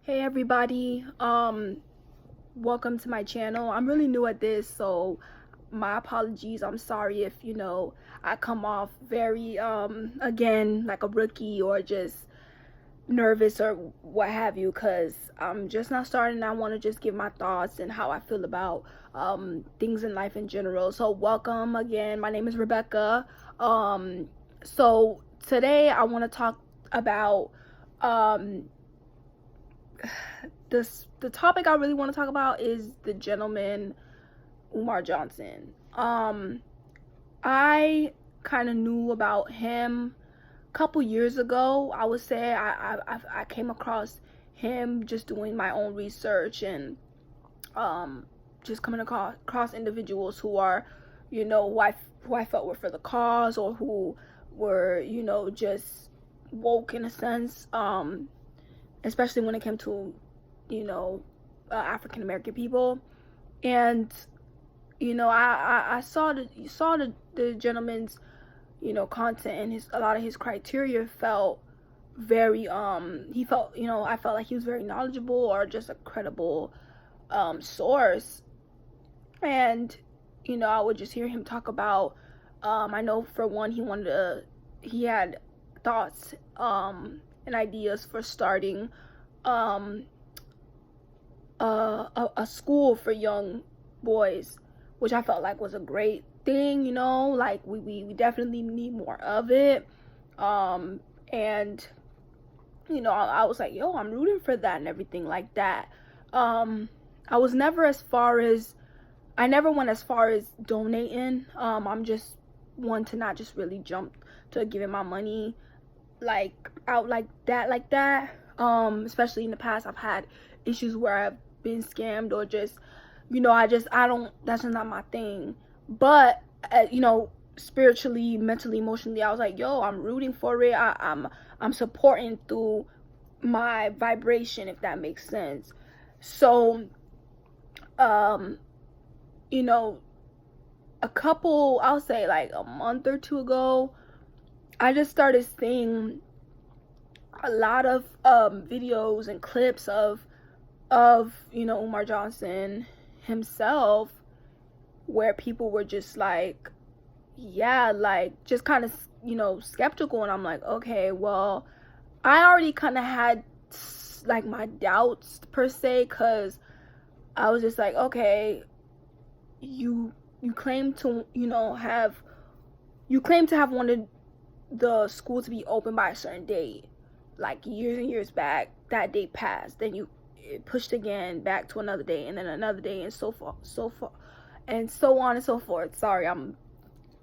Hey everybody, welcome to my channel. I'm really new at this, so my apologies. I'm sorry if I come off very again like a rookie or just nervous or what have you, because I'm just not starting. I want to just give my thoughts and how I feel about things in life in general. So welcome again. My name is Rebecca. So today I want to talk about um the topic I really want to talk about is the gentleman Umar Johnson. I kind of knew about him a couple years ago. I would say I came across him just doing my own research and just coming across individuals who are, who I felt were for the cause, or who were, just woke in a sense. Especially when it came to, African American people. And I saw the gentleman's content, and his a lot of his criteria felt very he felt I felt like he was very knowledgeable or just a credible source. And I would just hear him talk about I know for one he had thoughts and ideas for starting um a school for young boys, which I felt like was a great thing. Like we definitely need more of it. And I was like, yo, I'm rooting for that and everything like that. I was never as far as I never went as far as donating. I'm just one to not just really jump to giving my money like out like that. Especially in the past, I've had issues where I've been scammed, or just I don't, that's just not my thing. But spiritually, mentally, emotionally, I was like, yo, I'm rooting for it. I'm supporting through my vibration, if that makes sense. So um you know a couple, I'll say like a month or two ago, I just started seeing a lot of videos and clips of Umar Johnson himself, where people were just like, yeah, like just kind of skeptical. And I'm like, okay, well, I already kind of had like my doubts per se, because I was just like, okay, you claim to have wanted the school to be open by a certain date, like years and years back. That date passed, then you pushed again back to another day, and then another day, and so far and so on and so forth. Sorry, I'm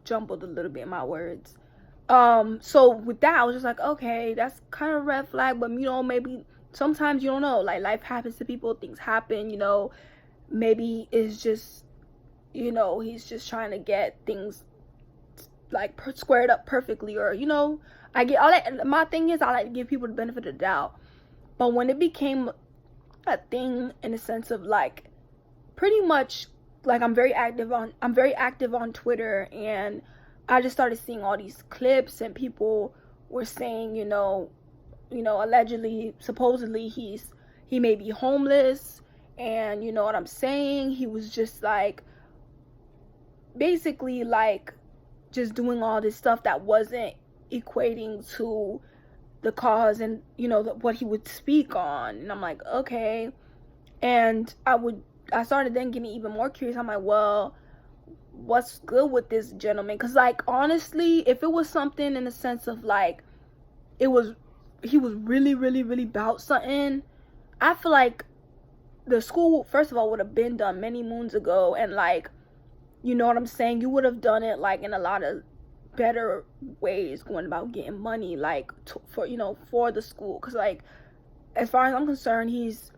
jumbled a little bit in my words. So with that, I was just like, okay, that's kind of a red flag. But maybe sometimes you don't know, like life happens to people, things happen. Maybe it's just he's just trying to get things like squared up perfectly, or my thing is, I like to give people the benefit of the doubt. But when it became a thing in the sense of like, pretty much, like I'm very active on Twitter, and I just started seeing all these clips, and people were saying, allegedly, supposedly he may be homeless. And you know what I'm saying, he was just like basically like just doing all this stuff that wasn't equating to the cause, and what he would speak on. And I'm like, okay. And I started then getting even more curious. I'm like, well, what's good with this gentleman? Because like, honestly, if it was something in the sense of like he was really really really about something, I feel like the school, first of all, would have been done many moons ago. And like, you know what I'm saying, you would have done it like in a lot of better ways, going about getting money, like for the school. Because like, as far as I'm concerned, he's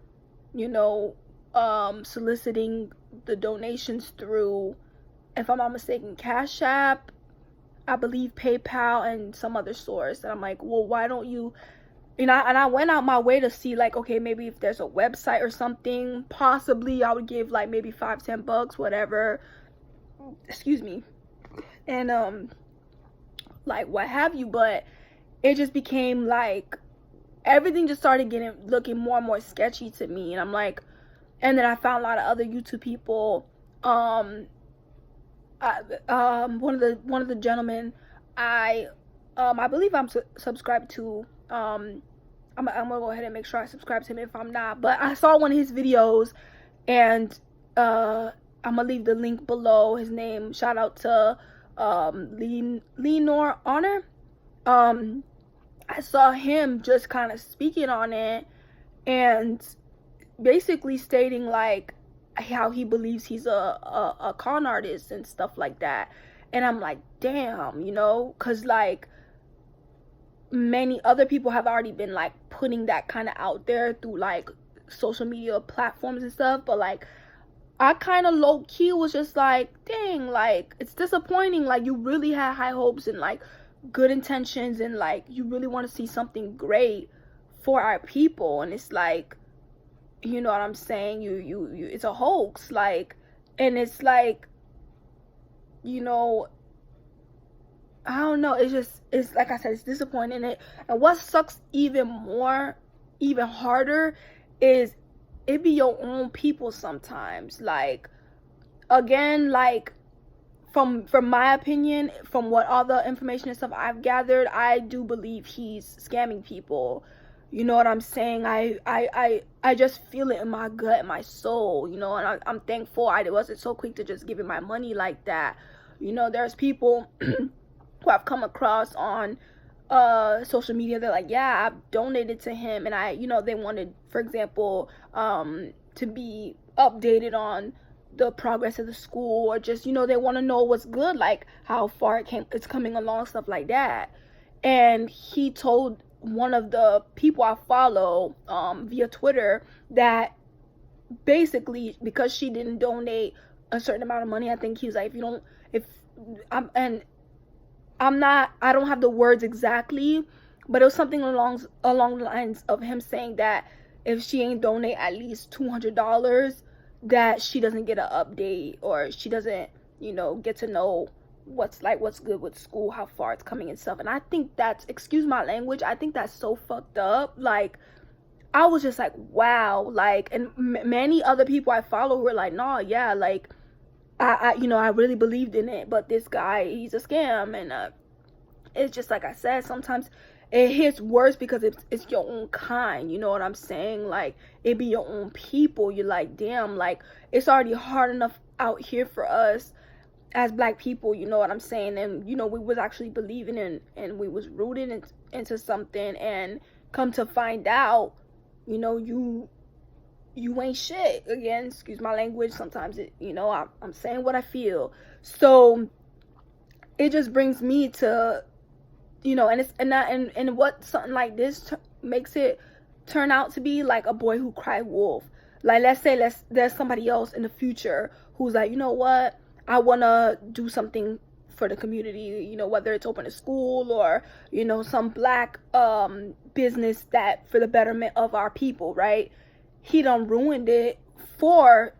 soliciting the donations through, if I'm not mistaken, Cash App, I believe PayPal, and some other source. And I'm like, well, why don't you, and I went out my way to see, like, okay, maybe if there's a website or something, possibly I would give like maybe $5-10, whatever, excuse me, and like what have you. But it just became like everything just started looking more and more sketchy to me. And I'm like, and then I found a lot of other YouTube people. One of the gentlemen I believe I'm subscribed to. I'm gonna go ahead and make sure I subscribe to him if I'm not. But I saw one of his videos, and I'm gonna leave the link below. His name. Shout out to Lenore Honor. I saw him just kind of speaking on it and basically stating like how he believes he's a con artist and stuff like that. And I'm like, damn, you know, because like many other people have already been like putting that kind of out there through like social media platforms and stuff, but like I kind of low key was just like, dang, like it's disappointing. Like you really had high hopes and like good intentions and like you really want to see something great for our people, and it's like, you know what I'm saying, you it's a hoax. Like, and it's like, you know, I don't know, it's like I said, it's disappointing. And what sucks even harder is it be your own people sometimes. Like, again, like from my opinion, from what all the information and stuff I've gathered, I do believe he's scamming people. You know what I'm saying? I just feel it in my gut, in my soul, you know, and I'm thankful I wasn't so quick to just give him my money like that. You know, there's people who I've come across on social media. They're like, yeah, I've donated to him, and you know, they wanted, for example, to be updated on the progress of the school, or just, you know, they want to know what's good, like how far it's coming along, stuff like that. And he told one of the people I follow via Twitter that basically because she didn't donate a certain amount of money, I think he was like, I don't have the words exactly, but it was something along the lines of him saying that if she ain't donate at least $200, that she doesn't get an update, or she doesn't, you know, get to know what's good with school, how far it's coming and stuff. And I think that's, excuse my language, I think that's so fucked up. Like, I was just like, wow. Like, and many other people I follow were like, nah, yeah, like I you know, I really believed in it, but this guy, he's a scam. And it's just like I said, sometimes it hits worse because it's your own kind, you know what I'm saying? Like, it be your own people. You're like, damn, like it's already hard enough out here for us as black people, you know what I'm saying? And you know, we was actually believing in, and we was rooted into something, and come to find out, you know, you ain't shit. Again, excuse my language, sometimes it, you know, I'm saying what I feel. So it just brings me to, you know, and it's and what something like this makes it turn out to be, like a boy who cried wolf. Like, let's say there's somebody else in the future who's like, you know what, I want to do something for the community, you know, whether it's open a school or, you know, some black business that for the betterment of our people, right? He done ruined it for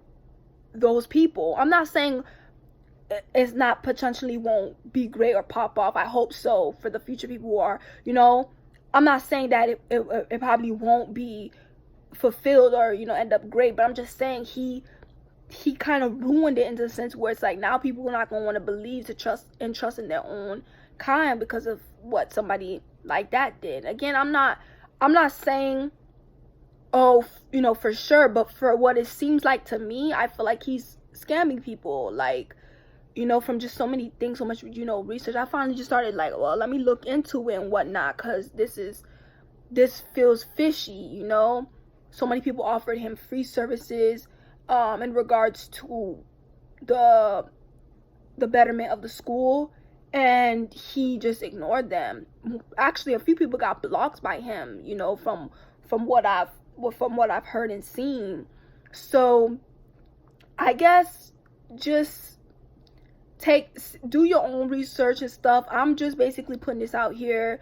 those people. I'm not saying it's not potentially won't be great or pop off. I hope so for the future people who are, you know, I'm not saying that it probably won't be fulfilled or, you know, end up great, but I'm just saying he kind of ruined it in the sense where it's like now people are not going to want to believe to trust in their own kind because of what somebody like that did. Again, I'm not saying, oh, you know, for sure, but for what it seems like to me, I feel like he's scamming people. Like, you know, from just so many things, so much, you know, research, I finally just started like, well, let me look into it and whatnot, because this feels fishy, you know. So many people offered him free services in regards to the betterment of the school, and he just ignored them. Actually, a few people got blocked by him, you know, from what I've heard and seen. So I guess just do your own research and stuff. I'm just basically putting this out here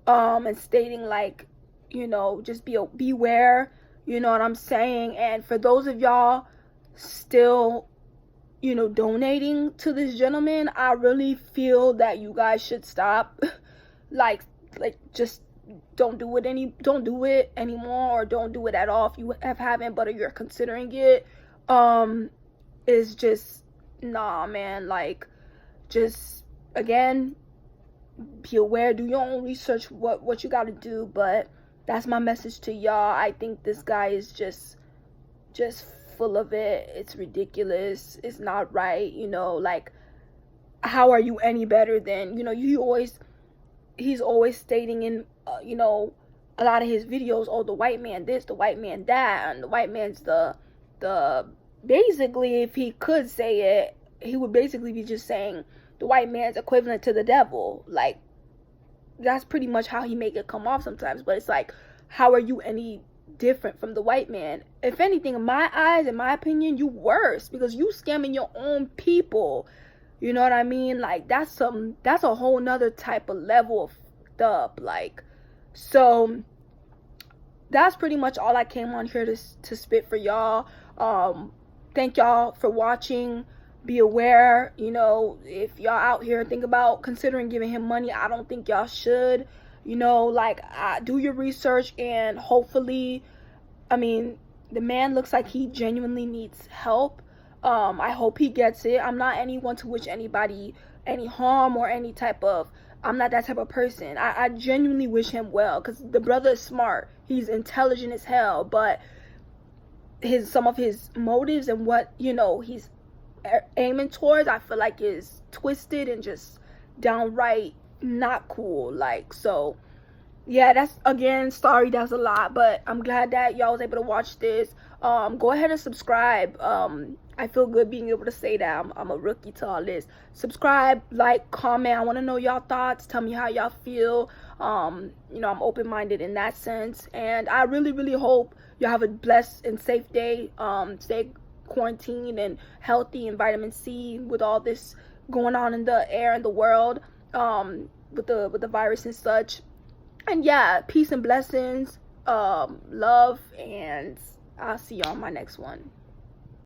and stating, like, you know, just beware, you know what I'm saying? And for those of y'all still, you know, donating to this gentleman, I really feel that you guys should stop. like just don't do it anymore, or don't do it at all if you haven't, but you're considering it, is just, nah, man. Like, just, again, be aware, do your own research, what you got to do. But that's my message to y'all. I think this guy is just full of it. It's ridiculous. It's not right. Like, how are you any better than, he's always stating in a lot of his videos, oh, the white man this, the white man that, and the white man's the basically, if he could say it, he would basically be just saying the white man's equivalent to the devil. Like, that's pretty much how he make it come off sometimes. But it's like, how are you any different from the white man? If anything, in my eyes, in my opinion, you worse, because you scamming your own people. You know what I mean? Like, that's a whole nother type of level of up. Like, so that's pretty much all I came on here to spit for y'all. Thank y'all for watching. Be aware, if y'all out here think about considering giving him money, I don't think y'all should. Like, do your research, and hopefully, I mean, the man looks like he genuinely needs help. I hope he gets it. I'm not anyone to wish anybody any harm or any type of, I'm not that type of person. I genuinely wish him well, because the brother is smart. He's intelligent as hell, but some of his motives and what, he's aiming towards, I feel like is twisted and just downright not cool. Like, so yeah, that's, again, sorry, that's a lot, but I'm glad that y'all was able to watch this. Go ahead and subscribe. I feel good being able to say that. I'm a rookie to all this. Subscribe, like, comment. I want to know y'all thoughts. Tell me how y'all feel. I'm open-minded in that sense, and I really, really hope y'all have a blessed and safe day. Stay quarantined and healthy, and vitamin C with all this going on in the air and the world, with the virus and such. And yeah, peace and blessings, love, and I'll see y'all on my next one.